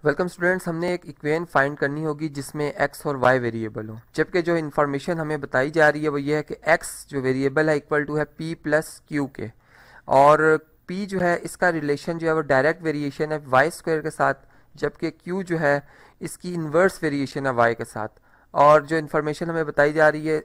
Welcome students. हमने एक equation find करनी होगी जिसमें x और y वेरिएबल हो, जबकि जो इन्फॉर्मेशन हमें बताई जा रही है वो ये है कि x जो वेरिएबल है इक्वल टू है p प्लस क्यू के, और p जो है इसका रिलेशन जो है वो डायरेक्ट वेरिएशन है y स्क्वायर के साथ, जबकि q जो है इसकी इन्वर्स वेरिएशन है y के साथ। और जो इन्फॉर्मेशन हमें बताई जा रही है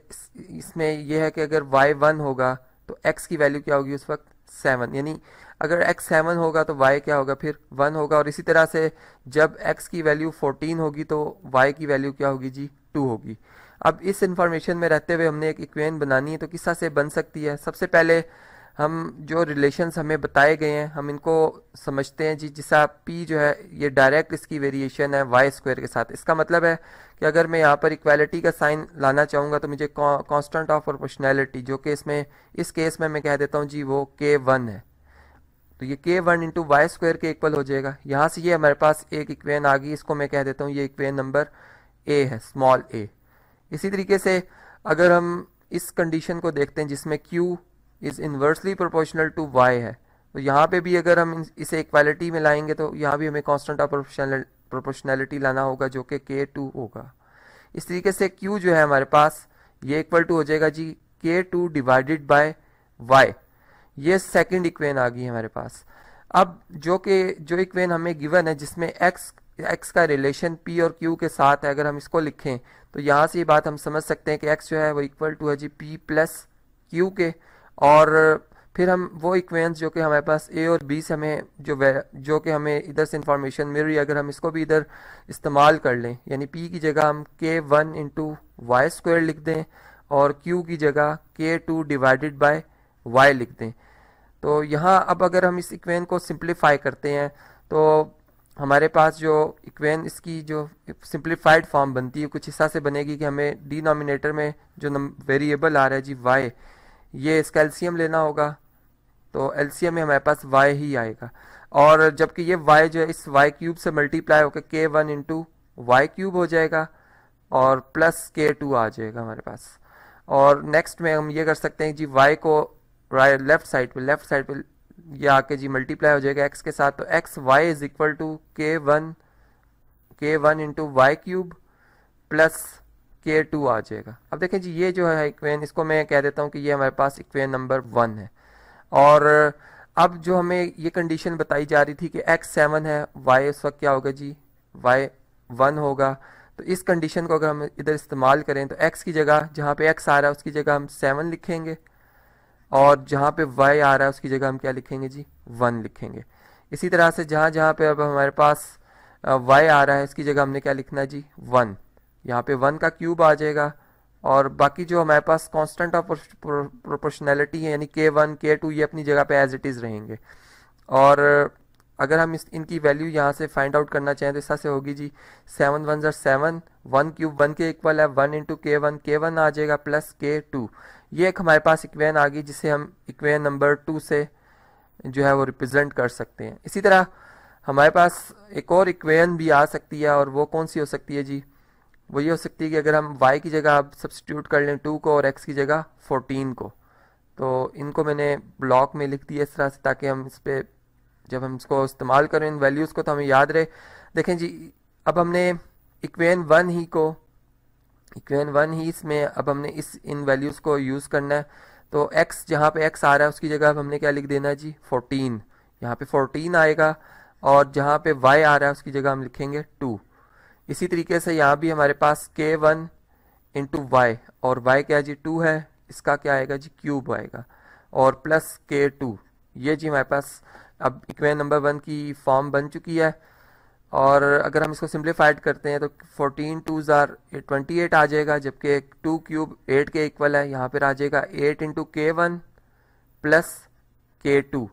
इसमें यह है कि अगर y 1 होगा तो x की वैल्यू क्या होगी उस वक्त 7, यानी अगर x 7 होगा तो y क्या होगा फिर 1 होगा। और इसी तरह से जब x की वैल्यू 14 होगी तो y की वैल्यू क्या होगी जी 2 होगी। अब इस इंफॉर्मेशन में रहते हुए हमने एक इक्वेशन बनानी है, तो किस तरह से बन सकती है। सबसे पहले हम जो रिलेशंस हमें बताए गए हैं हम इनको समझते हैं जी। जैसा p जो है ये डायरेक्ट इसकी वेरिएशन है y स्क्वायर के साथ। इसका मतलब है कि अगर मैं यहाँ पर इक्वालिटी का साइन लाना चाहूँगा तो मुझे कांस्टेंट ऑफ प्रोपोर्शनैलिटी जो कि इसमें इस केस में मैं कह देता हूँ जी वो k1 है, तो ये k1 इंटू वाई स्क्वायर के इक्वल हो जाएगा। यहाँ से ये हमारे पास एक इक्वेशन आ गई, इसको मैं कह देता हूँ ये इक्वेशन नंबर a है, स्मॉल a। इसी तरीके से अगर हम इस कंडीशन को देखते हैं जिसमें q is inversely proportional to y है, तो यहाँ पे भी अगर हम इसे इक्वालिटी में लाएंगे तो यहाँ भी हमें कांस्टेंट ऑफ प्रोपोर्शनैलिटी लाना होगा जो कि k2 होगा। इस तरीके से q जो है हमारे पास ये इक्वल टू हो जाएगा जी k2 डिवाइडेड बाय y। ये सेकंड इक्वेशन आ गई हमारे पास। अब जो इक्वेशन हमें गिवन है जिसमें x का रिलेशन p और q के साथ है, अगर हम इसको लिखें तो यहाँ से ये बात हम समझ सकते हैं कि x जो है वो इक्वल टू है जी p प्लस क्यू के। और फिर हम वो इक्वेशन जो कि हमारे पास a और b से हमें जो कि हमें इधर से इंफॉर्मेशन मिल रही है, अगर हम इसको भी इधर इस्तेमाल कर लें, यानी p की जगह हम k1 इंटू वाई स्क्वायर लिख दें और q की जगह k2 डिवाइडेड बाय y लिख दें। तो यहाँ अब अगर हम इस इक्वेशन को सिंप्लीफाई करते हैं तो हमारे पास जो इक्वेशन इसकी जो सिंप्लीफाइड फॉर्म बनती है कुछ इस तरह से बनेगी कि हमें डिनोमिनेटर में जो वेरिएबल आ रहा है जी y, ये इसका एलसीएम लेना होगा, तो एलसीएम में हमारे पास y ही आएगा। और जबकि ये y जो है इस y क्यूब से मल्टीप्लाई होकर k1 इंटू वाई क्यूब हो जाएगा और प्लस k2 आ जाएगा हमारे पास। और नेक्स्ट में हम ये कर सकते हैं जी y को लेफ्ट साइड पे ये आके जी मल्टीप्लाई हो जाएगा x के साथ, तो x y is equal to k one into y cube plus k2 आ जाएगा। अब देखें जी ये जो है इक्वेशन, इसको मैं कह देता हूँ कि ये हमारे पास इक्वेशन नंबर 1 है। और अब जो हमें ये कंडीशन बताई जा रही थी कि x 7 है, y उस वक्त क्या होगा जी y 1 होगा, तो इस कंडीशन को अगर हम इधर इस्तेमाल करें तो x की जगह जहाँ पे x आ रहा है उसकी जगह हम 7 लिखेंगे और जहाँ पे y आ रहा है उसकी जगह हम क्या लिखेंगे जी 1 लिखेंगे। इसी तरह से जहाँ जहाँ पे अब हमारे पास y आ रहा है इसकी जगह हमने क्या लिखना है जी 1, यहाँ पे 1 का क्यूब आ जाएगा। और बाकी जो हमारे पास कांस्टेंट ऑफ प्रोपोर्शनैलिटी है यानी k1 k2 ये अपनी जगह पे एज इट इज़ रहेंगे। और अगर हम इनकी वैल्यू यहाँ से फाइंड आउट करना चाहें तो इस तरह से होगी जी 7 1 7, 1 क्यूब 1 के इक्वल है, 1 इंटू k1 आ जाएगा प्लस k2। ये एक हमारे पास इक्वेशन आ गई जिसे हम इक्वेशन नंबर 2 से जो है वो रिप्रेजेंट कर सकते हैं। इसी तरह हमारे पास एक और इक्वेशन भी आ सकती है, और वो कौन सी हो सकती है जी, वो ये हो सकती है कि अगर हम y की जगह अब सब्सटीट्यूट कर लें 2 को और x की जगह 14 को, तो इनको मैंने ब्लॉक में लिख दिया इस तरह से ताकि हम इस पर जब हम इसको इस्तेमाल करें इन वैल्यूज़ को तो हमें याद रहे। देखें जी अब हमने इक्वेशन 1 ही इसमें अब हमने इस इन वैल्यूज़ को यूज़ करना है। तो x जहाँ पे x आ रहा है उसकी जगह अब हमने क्या लिख देना है जी 14, यहाँ पे 14 आएगा, और जहाँ पे y आ रहा है उसकी जगह हम लिखेंगे 2। इसी तरीके से यहाँ भी हमारे पास k1 इंटू वाई, और y क्या जी 2 है, इसका क्या आएगा जी क्यूब आएगा और प्लस k2। ये जी हमारे पास अब इक्वेशन नंबर 1 की फॉर्म बन चुकी है। और अगर हम इसको सिंप्लीफाइड करते हैं तो 14 2s आर 28 आ जाएगा, जबकि 2 क्यूब 8 के इक्वल है, यहाँ पर आ जाएगा 8 इंटू k1 प्लस k2।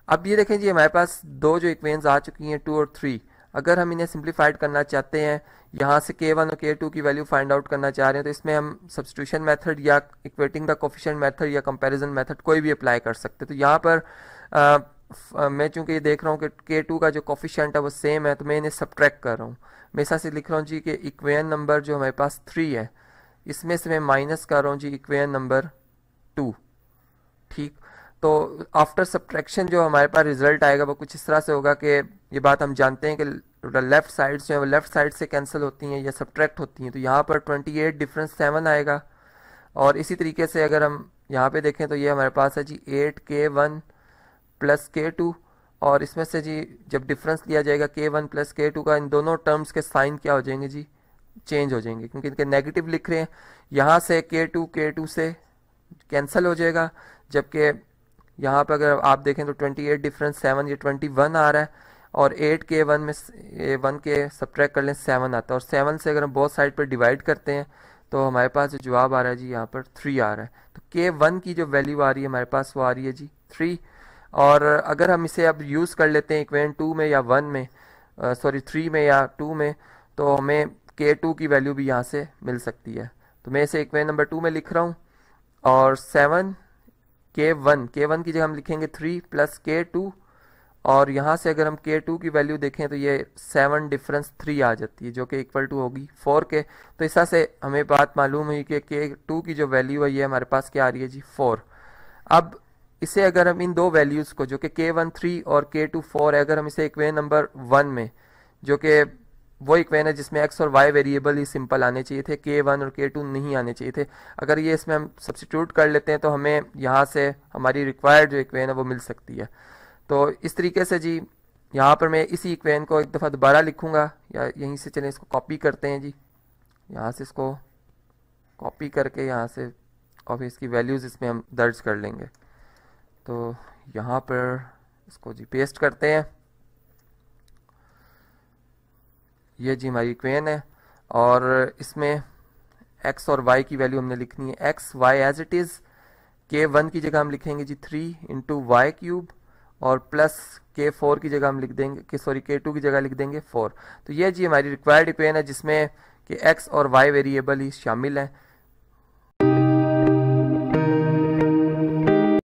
अब ये देखें जी हमारे पास दो जो इक्वेशंस आ चुकी हैं 2 और 3, अगर हम इन्हें सिंप्लीफाइड करना चाहते हैं, यहाँ से k1 और k2 की वैल्यू फाइंड आउट करना चाह रहे हैं, तो इसमें हम सब्स्टिट्यूशन मेथड या इक्वेटिंग द कोफिशिएंट मेथड या कंपैरिजन मेथड कोई भी अप्लाई कर सकते हैं। तो यहाँ पर मैं चूंकि ये देख रहा हूँ कि k2 का जो कोफिशिएंट है वो सेम है, तो मैं इन्हें सब्ट्रैक्ट कर रहा हूँ। मैं इस से लिख रहा हूँ जी कि इक्वेशन नंबर जो हमारे पास 3 है इसमें से मैं माइनस कर रहा हूँ जी इक्वेशन नंबर 2। ठीक, तो आफ्टर सब्ट्रैक्शन जो हमारे पास रिजल्ट आएगा वो कुछ इस तरह से होगा कि ये बात हम जानते हैं कि टोटल लेफ्ट साइड जो है वो लेफ्ट साइड से कैंसिल होती हैं या सब्ट्रैक्ट होती हैं, तो यहाँ पर 28 डिफरेंस 7 आएगा। और इसी तरीके से अगर हम यहाँ पे देखें तो ये हमारे पास है जी 8k1 प्लस k2, और इसमें से जी जब डिफरेंस लिया जाएगा k1 प्लस k2 का, इन दोनों टर्म्स के साइन क्या हो जाएंगे जी, चेंज हो जाएंगे, क्योंकि इनके नेगेटिव लिख रहे हैं। यहाँ से k2 से कैंसिल हो जाएगा, जबकि यहाँ पे अगर आप देखें तो 28 डिफरेंस 7 ये 21 आ रहा है, और 8k1 में 1 के सब्ट्रैक्ट कर लें 7 आता है, और 7 से अगर हम बोथ साइड पर डिवाइड करते हैं तो हमारे पास जो जवाब आ रहा है जी यहाँ पर 3 आ रहा है। तो k1 की जो वैल्यू आ रही है हमारे पास वो आ रही है जी 3। और अगर हम इसे अब यूज़ कर लेते हैं इक्वेशन 2 में या 1 में, सॉरी 3 में या 2 में, तो हमें k2 की वैल्यू भी यहाँ से मिल सकती है। तो मैं इसे इक्वेशन नंबर 2 में लिख रहा हूँ, और 7 k1 की जगह हम लिखेंगे 3 प्लस k2, और यहाँ से अगर हम k2 की वैल्यू देखें तो ये 7 डिफरेंस 3 आ जाती है, जो कि इक्वल टू होगी 4 के। तो इस तरह से हमें बात मालूम हुई कि k2 की जो वैल्यू है ये हमारे पास क्या आ रही है जी 4। अब इसे अगर हम इन दो वैल्यूज़ को, जो कि k1 3 और k2 4 है, अगर हम इसे इक्वेशन नंबर 1 में, जो कि वो इक्वेशन है जिसमें x और y वेरिएबल ही सिंपल आने चाहिए थे, k1 और k2 नहीं आने चाहिए थे, अगर ये इसमें हम सब्स्टिट्यूट कर लेते हैं तो हमें यहाँ से हमारी रिक्वायर्ड जो इक्वेशन है वो मिल सकती है। तो इस तरीके से जी यहाँ पर मैं इसी इक्वेशन को एक दफ़ा दोबारा लिखूँगा, या यहीं से चलें इसको कॉपी करते हैं जी, यहाँ से इसको कॉपी करके यहाँ से और फिर इसकी वैल्यूज़ इसमें हम दर्ज कर लेंगे। तो यहाँ पर इसको जी पेस्ट करते हैं, ये जी हमारी इक्वेशन है, और इसमें x और y की वैल्यू हमने लिखनी है x y as it is. k1 की जगह हम लिखेंगे जी 3 इंटू वाई क्यूब, और प्लस k4 की जगह हम लिख देंगे k2 की जगह लिख देंगे 4। तो ये जी हमारी रिक्वायर्ड इक्वेशन है जिसमें कि x और y वेरिएबल ही शामिल हैं।